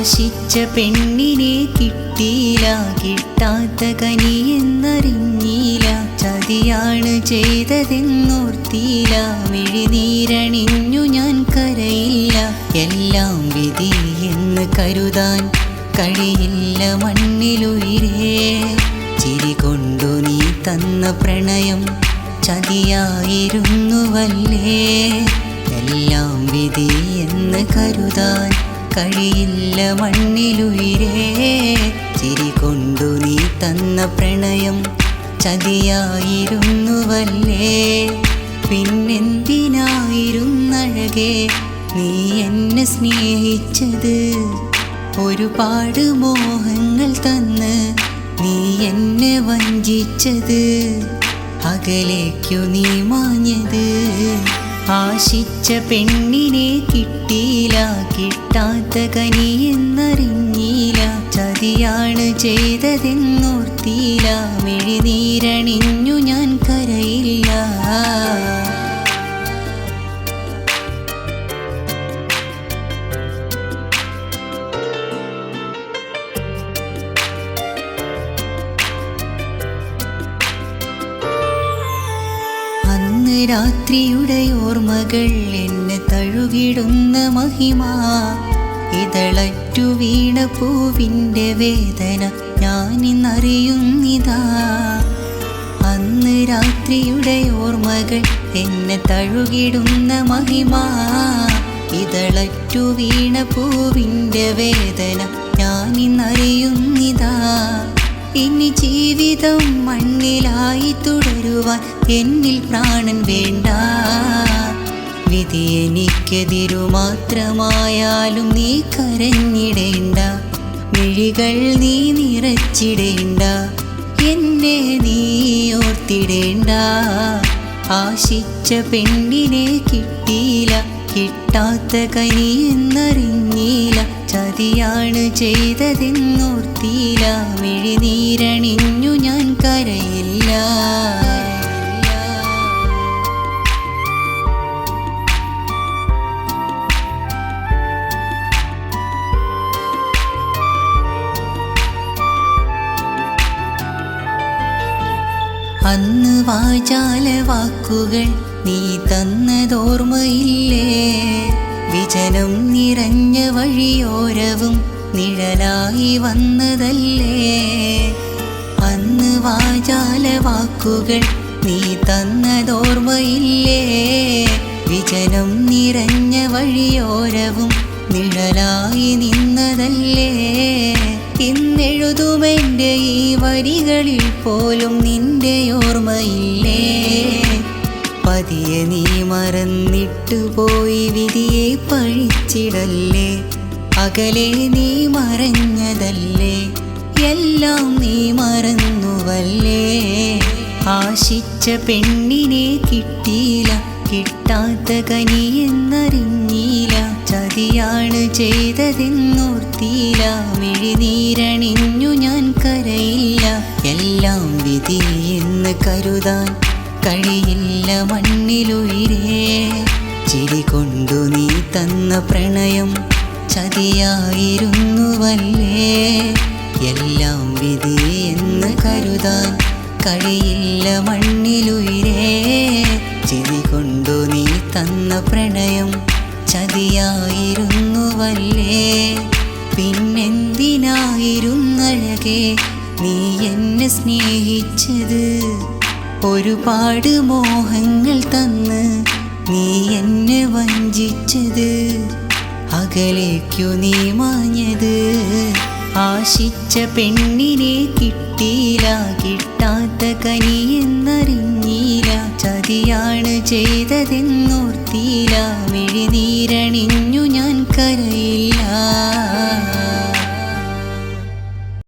ആശിച്ച പെണ്ണിനെ കിട്ടിയില്ല, കിട്ടാത്ത കനിയെന്നറിഞ്ഞില്ല. ചതിയാണ് ചെയ്തതെന്നോർത്തിയില്ല, മിഴിനീരണിഞ്ഞു ഞാൻ കരയില്ല. എല്ലാം വിധി എന്ന് കരുതാൻ കഴിയില്ല മണ്ണിലുയിരേ. ചിരി കൊണ്ടു നീ തന്ന പ്രണയം ചതിയായിരുന്നുവല്ലേ. എല്ലാം വിധി എന്ന് കരുതാൻ കഴിയില്ല മണ്ണിലുയിരേ. ചിരി കൊണ്ടു നീ തന്ന പ്രണയം ചതിയായിരുന്നുവല്ലേ. പിന്നെന്തിനായിരുന്നഴകേ നീ എന്നെ സ്നേഹിച്ചത്? ഒരുപാട് മോഹങ്ങൾ തന്ന് നീ എന്നെ വഞ്ചിച്ചത്. അകലേക്കു നീ മാഞ്ഞത്. ആശിച്ച പെണ്ണിനെ കിട്ടിയില്ല, കിട്ടാത്ത കനിയെന്നറിഞ്ഞില്ല. ചതിയാണ് ചെയ്തതെന്നോർത്തിയില്ല, മിഴിനീരണിഞ്ഞു ഞാൻ കരയില്ല. അന്ന് രാത്രിയുടെ ഓർമ്മകൾ എന്നെ തഴുകിടുന്ന മഹിമ. ഇതളറ്റു വീണ പൂവിൻ്റെ വേദന ഞാനിന്നറിയുന്നിതാ. അന്ന് രാത്രിയുടെ ഓർമ്മകൾ എന്നെ തഴുകിടുന്ന മഹിമ. ഇതളറ്റു വീണ പൂവിൻ്റെ വേദന ഞാനിന്നറിയുന്നിതാ. ഇനി ജീവിതം മണ്ണിലായി തുടരുവാൻ എന്നിൽ പ്രാണൻ വേണ്ട. വിധി എനിക്കെതിരു മാത്രമായാലും നീ കരഞ്ഞിടേണ്ട. മിഴികൾ നീ നിറച്ചിടേണ്ട, എന്നെ നീ ഓർത്തിടേണ്ട. ആശിച്ച പെണ്ണിനെ കിട്ടിയില്ല, കിട്ടാത്ത കനിയെന്നറിഞ്ഞില്ല. ചതിയാണ് ചെയ്തതെന്നോർത്തിയില്ല, മിഴിനീരണിഞ്ഞു ഞാൻ കരയില്ല. അന്ന് വാചാല വാക്കുകൾ നീ തന്നതോർമ്മയില്ലേ. വിജനം നിറഞ്ഞ വഴിയോരവും നിഴലായി വന്നതല്ലേ. അന്ന് വാചാല വാക്കുകൾ നീ തന്നതോർമ്മയില്ലേ. വിജനം നിറഞ്ഞ വഴിയോരവും നിഴലായി നിന്നതല്ലേ. ഇന്നെഴുതുമെൻ്റെ ഈ വരികളിൽ പോലും നിന്റെ ഓർമ്മയില്ലേ. പതിയെ നീ മറന്നിട്ടു പോയി, വിധിയെ പഴിച്ചിടല്ലേ. അകലെ നീ മറഞ്ഞതല്ലേ, എല്ലാം നീ മറന്നുവല്ലേ. ആശിച്ച പെണ്ണിനെ കിട്ടിയില്ല, കിട്ടാത്ത കനിയെന്നറിഞ്ഞില്ല. ചതിയാണ് ചെയ്തതെന്നോർത്തിയില്ല, മിഴിനീരണിഞ്ഞു ഞാൻ കരയില്ല. എല്ലാം വിധി എന്ന് കരുതാൻ കഴിയില്ല മണ്ണിലുയിരേ. ചിരി കൊണ്ടു നീ തന്ന പ്രണയം ചതിയായിരുന്നുവല്ലേ. എല്ലാം വിധി എന്ന് കരുതാൻ കഴിയില്ല മണ്ണിലുയിരേ. ചിരി കൊണ്ടു നീ തന്ന പ്രണയം ചതിയായിരുന്നുവല്ലേ. പിന്നെന്തിനായിരുന്നഴകേ നീ എന്നെ സ്നേഹിച്ചത്? ഒരുപാട് മോഹങ്ങൾ തന്ന് നീ എന്നെ വഞ്ചിച്ചത്. അകലേക്കു നീ മാഞ്ഞത്. ആശിച്ച പെണ്ണിനെ കിട്ടിയില്ല, കിട്ടാത്ത കനിയെന്നറിഞ്ഞില്ല. ചതിയാണ് ചെയ്തതെന്നോർത്തിയില്ല, മിഴിനീരണിഞ്ഞു ഞാൻ കരയില്ല.